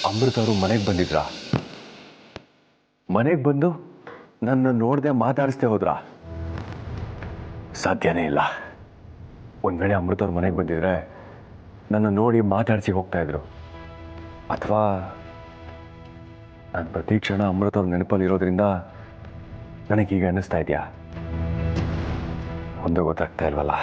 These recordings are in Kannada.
ಅಮೃತ ಅವರು ಮನೆಗೆ ಬಂದಿದ್ರಾ? ಮನೆಗೆ ಬಂದು ನನ್ನ ನೋಡದೆ ಮಾತಾಡಿಸ್ದೆ ಹೋದ್ರಾ? ಸಾಧ್ಯನೇ ಇಲ್ಲ. ಒಂದು ವೇಳೆ ಅಮೃತ ಅವ್ರ ಮನೆಗೆ ಬಂದಿದ್ರೆ ನನ್ನ ನೋಡಿ ಮಾತಾಡಿಸಿ ಹೋಗ್ತಾ ಇದ್ರು, ಅಥವಾ ನಾನು ಪ್ರತಿ ಕ್ಷಣ ಅಮೃತ ಅವ್ರ ನೆನಪಲ್ಲಿ ಇರೋದ್ರಿಂದ ನನಗೀಗ ಅನ್ನಿಸ್ತಾ ಇದೆಯಾ? ಒಂದು ಗೊತ್ತಾಗ್ತಾ ಇಲ್ವಲ್ಲ.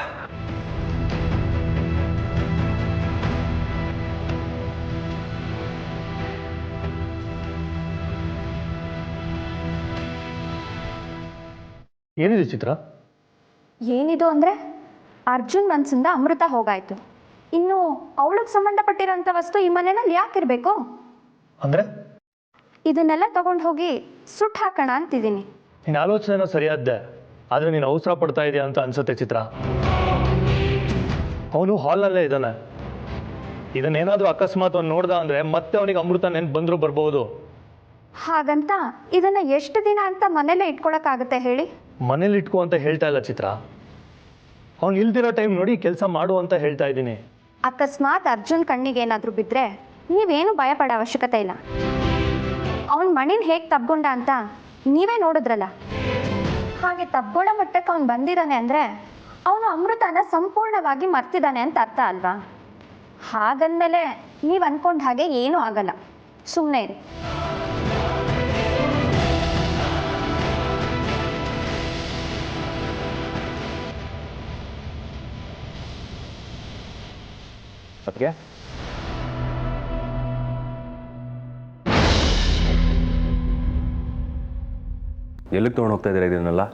ಏನಿದೆ ಚಿತ್ರ? ಏನಿದು ಅಂದರೆ ಅರ್ಜುನ್ ಮನಸ್ಸಿಂದ ಅಮೃತ ಹೋಗಾಯ್ತು. ಇನ್ನು ಅವಳಿಗೆ ಸಂಬಂಧಪಟ್ಟಿರೋಂಥ ವಸ್ತು ಈ ಮನೆಯಲ್ಲಿ ಯಾಕಿರಬೇಕು? ಅಂದರೆ ಇದನ್ನೆಲ್ಲ ತಗೊಂಡು ಹೋಗಿ ಸುಟ್ಟು ಹಾಕೋಣ ಅಂತಿದ್ದೀನಿ. ನಿನ್ನ ಆಲೋಚನೆನೋ ಸರಿಯಾದ್ದೆ, ಆದರೆ ನೀನು ಅವಸರ ಪಡ್ತಾ ಇದೆಯಾ ಅಂತ ಅನ್ಸುತ್ತೆ ಚಿತ್ರ. ಅವನು ಹಾಲ್ನಲ್ಲೇ ಇದ್ದಾನೆ. ಇದನ್ನೇನಾದರೂ ಅಕಸ್ಮಾತ್ ಅವ್ನು ನೋಡ್ದ ಅಂದರೆ ಮತ್ತೆ ಅವನಿಗೆ ಅಮೃತ ನೆನ್ಪು ಬಂದರೂ ಬರ್ಬೋದು. ಹಾಗಂತ ಇದನ್ನು ಎಷ್ಟು ದಿನ ಅಂತ ಮನೇಲೇ ಇಟ್ಕೊಳಕ್ಕಾಗತ್ತೆ ಹೇಳಿ? ಮನೇಲಿ ಇಟ್ಕೋ ಅಂತ ಹೇಳ್ತಾ ಇಲ್ಲ ಚಿತ್ರ, ಅವ್ನು ಇಲ್ದಿರೋ ಟೈಮ್ ನೋಡಿ ಕೆಲಸ ಮಾಡು ಅಂತ ಹೇಳ್ತಾ ಇದ್ದೀನಿ. ಅಕಸ್ಮಾತ್ ಅರ್ಜುನ್ ಕಣ್ಣಿಗೆ ಏನಾದರೂ ಬಿದ್ದರೆ ನೀವೇನು ಭಯ ಪಡೋ ಅವಶ್ಯಕತೆ ಇಲ್ಲ. ಅವನ ಮಣಿನ ಹೇಗೆ ತಬ್ಕೊಂಡ ಅಂತ ನೀವೇ ನೋಡಿದ್ರಲ್ಲ. ಹಾಗೆ ತಬ್ಕೊಳ್ಳೋ ಮಟ್ಟಕ್ಕೆ ಅವ್ನು ಬಂದಿದ್ದಾನೆ ಅಂದರೆ ಅವನು ಅಮೃತನ ಸಂಪೂರ್ಣವಾಗಿ ಮರ್ತಿದ್ದಾನೆ ಅಂತ ಅರ್ಥ ಅಲ್ವಾ? ಹಾಗಂದಮೇಲೆ ನೀವು ಅಂದ್ಕೊಂಡ ಹಾಗೆ ಏನೂ ಆಗಲ್ಲ, ಸುಮ್ಮನೆ ಇರಿ. ಅದಕ್ಕೆ ಎಲ್ಲಿಗೆ ತೊಗೊಂಡು ಹೋಗ್ತಾ ಇದ್ದೀರಾ ಇದನ್ನೆಲ್ಲ?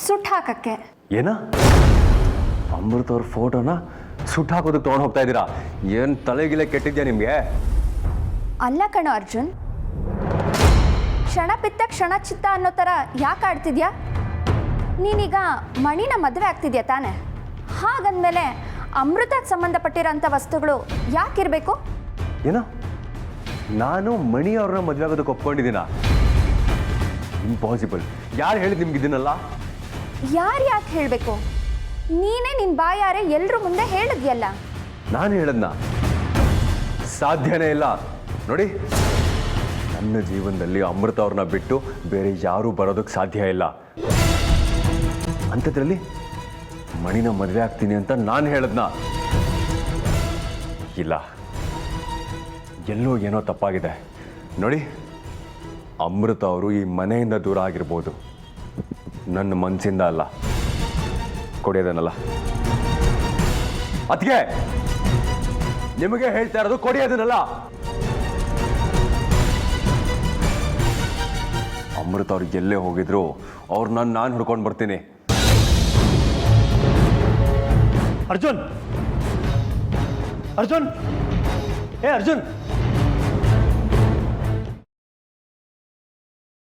ಸುಟ್ಟು ಹಾಕಕ್ಕೆ. ಏನ? ಅಮೃತ ಅವ್ರ ಫೋಟೋನ ಸುಟ್ಟು ಹಾಕೋದಕ್ಕೆ ತೊಗೊಂಡು ಹೋಗ್ತಾ ಇದ್ದೀರಾ? ಏನು ತಲೆಗಿಲೆ ಕೆಟ್ಟಿದ್ಯಾ ನಿಮಗೆ? ಅಲ್ಲ ಕಣೋ ಅರ್ಜುನ್, ಕ್ಷಣ ಪಿತ್ತ ಕ್ಷಣ ಚಿತ್ತ ಅನ್ನೋ ಥರ ಯಾಕೆ ಆಡ್ತಿದ್ಯಾ? ನೀನೀಗ ಮಣಿನ ಮದುವೆ ಆಗ್ತಿದ್ಯಾ ತಾನೆ? ಹಾಗಂದಮೇಲೆ ಅಮೃತಕ್ಕೆ ಸಂಬಂಧಪಟ್ಟಿರೋಂಥ ವಸ್ತುಗಳು ಯಾಕಿರಬೇಕು? ಏನೋ ನಾನು ಮಣಿ ಅವ್ರನ್ನ ಮದುವೆ ಆಗೋದಕ್ಕೆ ಒಪ್ಕೊಂಡಿದ್ದೀನ? ಇಂಪಾಸಿಬಲ್. ಯಾರು ಹೇಳಿದ್ ನಿಮ್ಗೆ ಇದನ್ನೆಲ್ಲ? ಯಾರು ಯಾಕೆ ಹೇಳಬೇಕು? ನೀನೇ ನಿನ್ನ ಬಾಯಾರೆ ಎಲ್ಲರ ಮುಂದೆ ಹೇಳಿದ್ಯಲ್ಲ. ನಾನು ಹೇಳದ್ನ? ಸಾಧ್ಯನೇ ಇಲ್ಲ. ನೋಡಿ, ನನ್ನ ಜೀವನದಲ್ಲಿ ಅಮೃತ ಅವ್ರನ್ನ ಬಿಟ್ಟು ಬೇರೆ ಯಾರೂ ಬರೋದಕ್ಕೆ ಸಾಧ್ಯ ಇಲ್ಲ. ಅಂಥದ್ರಲ್ಲಿ ಮಣಿನ ಮದುವೆ ಆಗ್ತೀನಿ ಅಂತ ನಾನು ಹೇಳದ್ನ? ಇಲ್ಲ, ಎಲ್ಲೋ ಏನೋ ತಪ್ಪಾಗಿದೆ. ನೋಡಿ, ಅಮೃತ ಅವರು ಈ ಮನೆಯಿಂದ ದೂರ ಆಗಿರ್ಬೋದು, ನನ್ನ ಮನಸ್ಸಿಂದ ಅಲ್ಲ. ಕೊಡಿಯೋದನ್ನಲ್ಲ. ಅದಕ್ಕೆ ನಿಮಗೆ ಹೇಳ್ತಾ ಇರೋದು, ಕೊಡಿಯೋದನ್ನಲ್ಲ. ಅಮೃತ ಅವ್ರಿಗೆ ಎಲ್ಲೇ ಹೋಗಿದ್ರು ಅವ್ರನ್ನ ನಾನು ಹುಡ್ಕೊಂಡು ಬರ್ತೀನಿ. ಅರ್ಜುನ್, ಅರ್ಜುನ್, ಅರ್ಜುನ್